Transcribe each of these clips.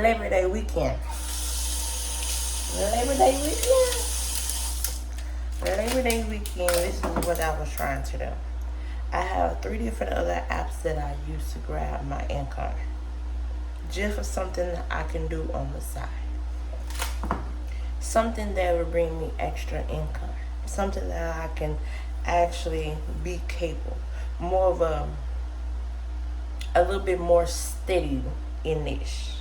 Labor Day weekend. Labor Day weekend. Labor Day weekend. This is what I was trying to do. I have 3 different other apps that I use to grab my income. Just for something I can do on the side. Something that would bring me extra income. Something that I can actually be capable. More of a little bit more steady in this.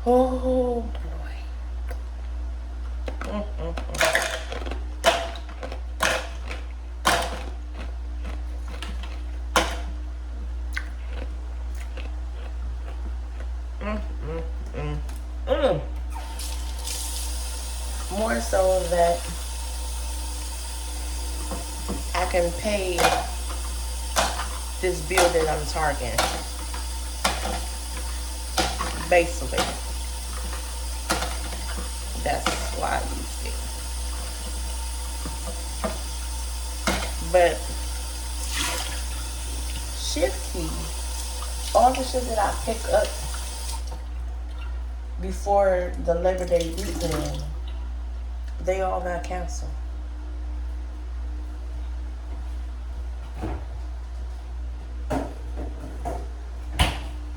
Oh boy. More so that I can pay this bill that I'm targeting. Basically. That's why I used it. But ShiftKey, all the shit that I pick up before the Labor Day weekend, they all got canceled.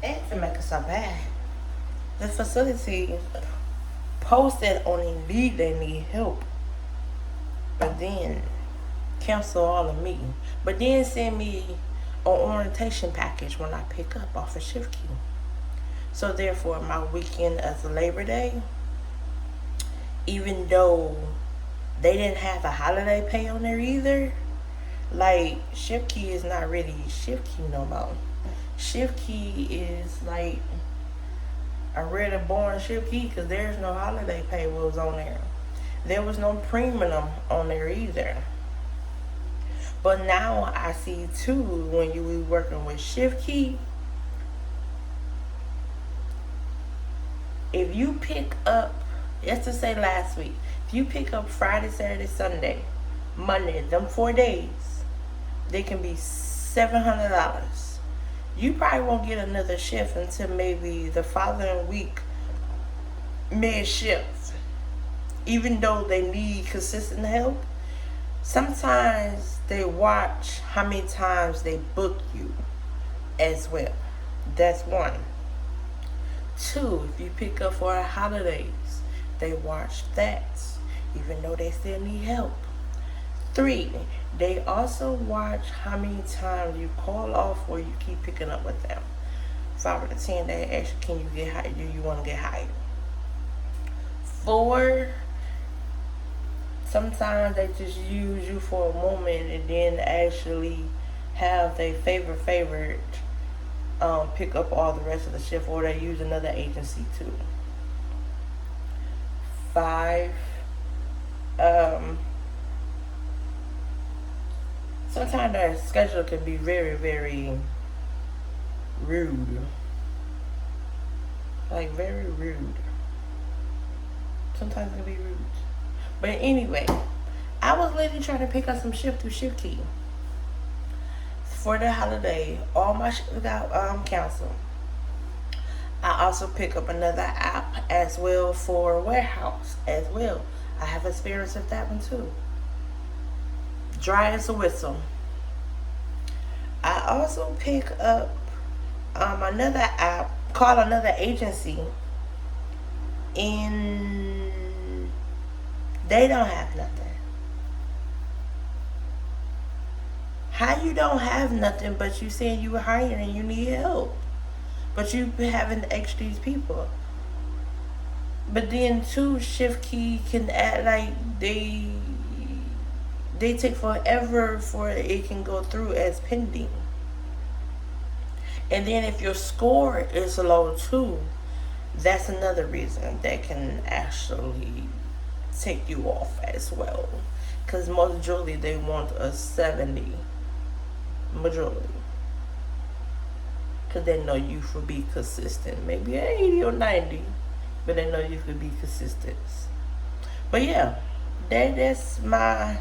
And to make it so bad, the facility posted on Indeed they need help, but then cancel all of me, but then send me an orientation package when I pick up off of ShiftKey. So therefore, my weekend as Labor Day, even though they didn't have a holiday pay on there either, like ShiftKey is not really ShiftKey no more. ShiftKey is like a really boring ShiftKey because there's no holiday payables on there. There was no premium on there either. But now I see too, when you be working with ShiftKey, if you pick up, let's just say last week, if you pick up Friday, Saturday, Sunday, Monday, them 4 days, they can be $700. You probably won't get another shift until maybe the following week, mid-shift. Even though they need consistent help, sometimes they watch how many times they book you as well. That's 1. 2, if you pick up for the holidays, they watch that, even though they still need help. 3, they also watch how many times you call off or you keep picking up with them. 5 out of 10, they ask you, can you get hired? Do you want to get hired? 4, sometimes they just use you for a moment and then actually have their favorite pick up all the rest of the shift, or they use another agency too. 5, sometimes their schedule can be very, very rude. Like very rude. Sometimes it can be rude. But anyway, I was literally trying to pick up some shift through ShiftKey. For the holiday, all my shit got canceled. I also pick up another app as well for warehouse as well. I have experience with that one too. Dry as a whistle. I also pick up another app called another agency, and they don't have nothing. How you don't have nothing, but you saying you were hired and you need help, but you haven't asked these people? But then too, ShiftKey can act like they take forever for it can go through as pending. And then if your score is low too, that's another reason that can actually take you off as well. Because majority they want a 70. Majority. Because they know you will be consistent. Maybe 80 or 90. But they know you could be consistent. But yeah, that's my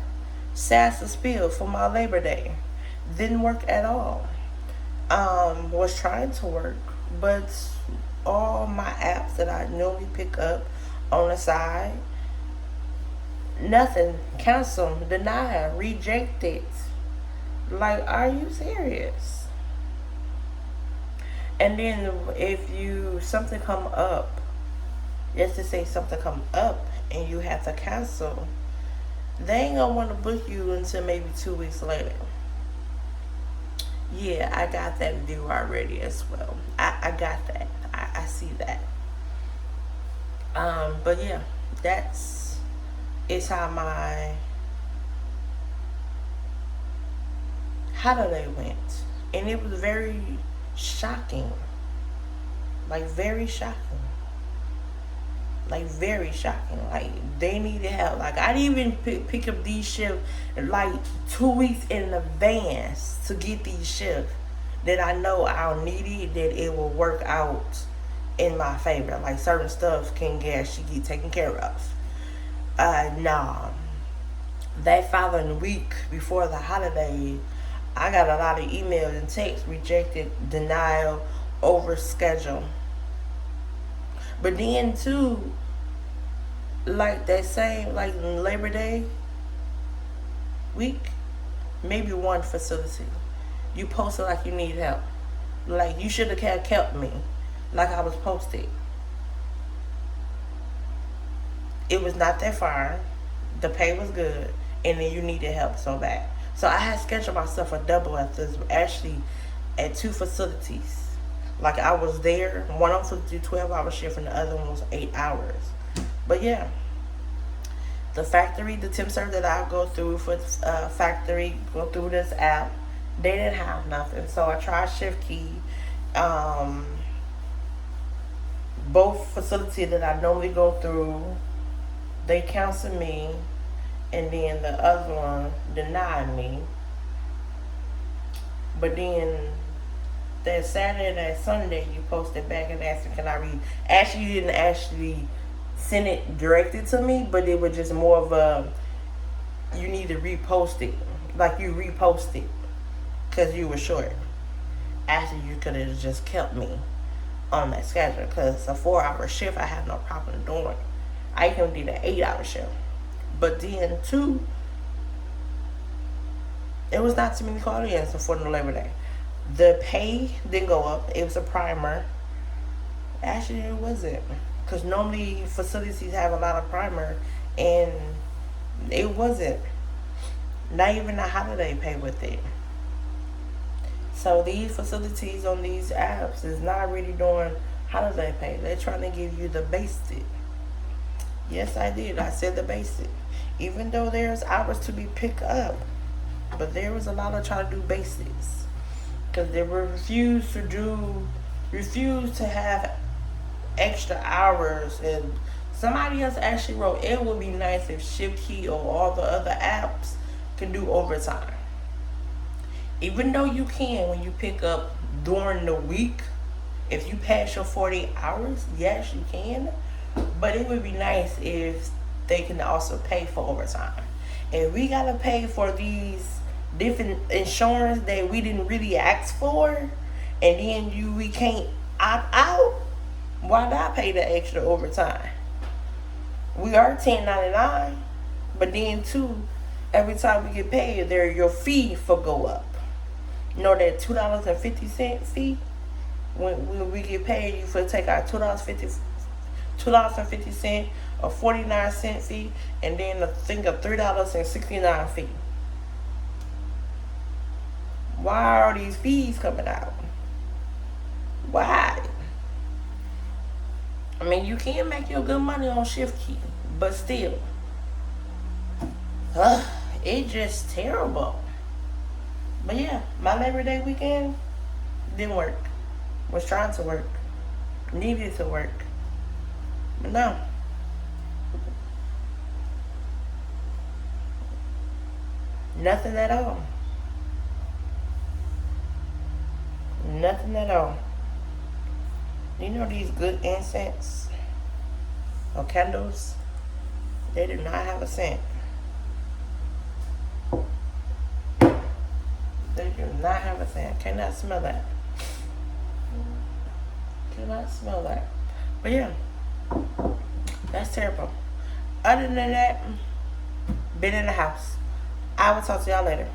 sassy spiel for my Labor Day. Didn't work at all. Was trying to work, but all my apps that I normally pick up on the side. Nothing. Cancel, deny, reject it. Like, are you serious? And then if you something come up, just to say something come up and you have to cancel, they ain't gonna want to book you until maybe 2 weeks later. Yeah, I got that view already as well. I got that. I see that. But yeah, that's is how my holiday went. And it was very shocking. Like very shocking. Like very shocking. Like they needed help. Like I didn't even pick up these shifts like 2 weeks in advance to get these shifts that I know I'll need it, that it will work out in my favor. Like certain stuff can actually get taken care of. Nah. That following week before the holiday, I got a lot of emails and texts rejected, denial, over schedule. But then too, like that same like Labor Day week, maybe one facility, you posted like you need help. Like you should have kept me, like I was posted. It was not that far. The pay was good, and then you needed help so bad. So I had scheduled myself a double at this, actually, at two facilities. Like I was there. One of them was do 12-hour shift, and the other one was 8 hours. But yeah, the factory, the temp serve that I go through for factory, go through this app, they didn't have nothing. So I tried ShiftKey. Both facilities that I normally go through, they canceled me, and then the other one denied me. But then that Saturday, that Sunday, you posted back and asked me, can I read? Actually, you didn't actually send it directed to me, but it was just more of a, you need to repost it. Like you reposted because you were short. Actually, you could have just kept me on that schedule, because a 4-hour shift I have no problem doing. I can do the 8-hour shift. But then too, it was not too many call-ins for the Labor Day. The pay didn't go up. It was a primer. Actually, it wasn't, because normally facilities have a lot of primer, and it wasn't. Not even a holiday pay with it. So these facilities on these apps is not really doing holiday pay. They're trying to give you the basic. Yes, I did. I said the basic. Even though there's hours to be picked up, but there was a lot of trying to do basics, because they were refused to have extra hours. And somebody else actually wrote, it would be nice if ShiftKey or all the other apps can do overtime. Even though you can when you pick up during the week, if you pass your 40 hours, yes, you can. But it would be nice if they can also pay for overtime. And we gotta pay for these different insurance that we didn't really ask for, and then we can't opt out. Why not pay the extra overtime? We are 1099, but then too, every time we get paid, your fee for go up. You know that $2.50 fee? When we get paid, you for take our $2.50 a 49-cent fee, and then I think a $3.69 fee. Why are these fees coming out? Why? I mean, you can make your good money on ShiftKey, but still, it's just terrible. But yeah, my Labor Day weekend didn't work. Was trying to work. Needed to work. But no. Nothing at all. Nothing at all. You know these good incense or candles? They do not have a scent. They do not have a scent. Cannot smell that. do not smell that. But yeah, that's terrible. Other than that, been in the house. I will talk to y'all later.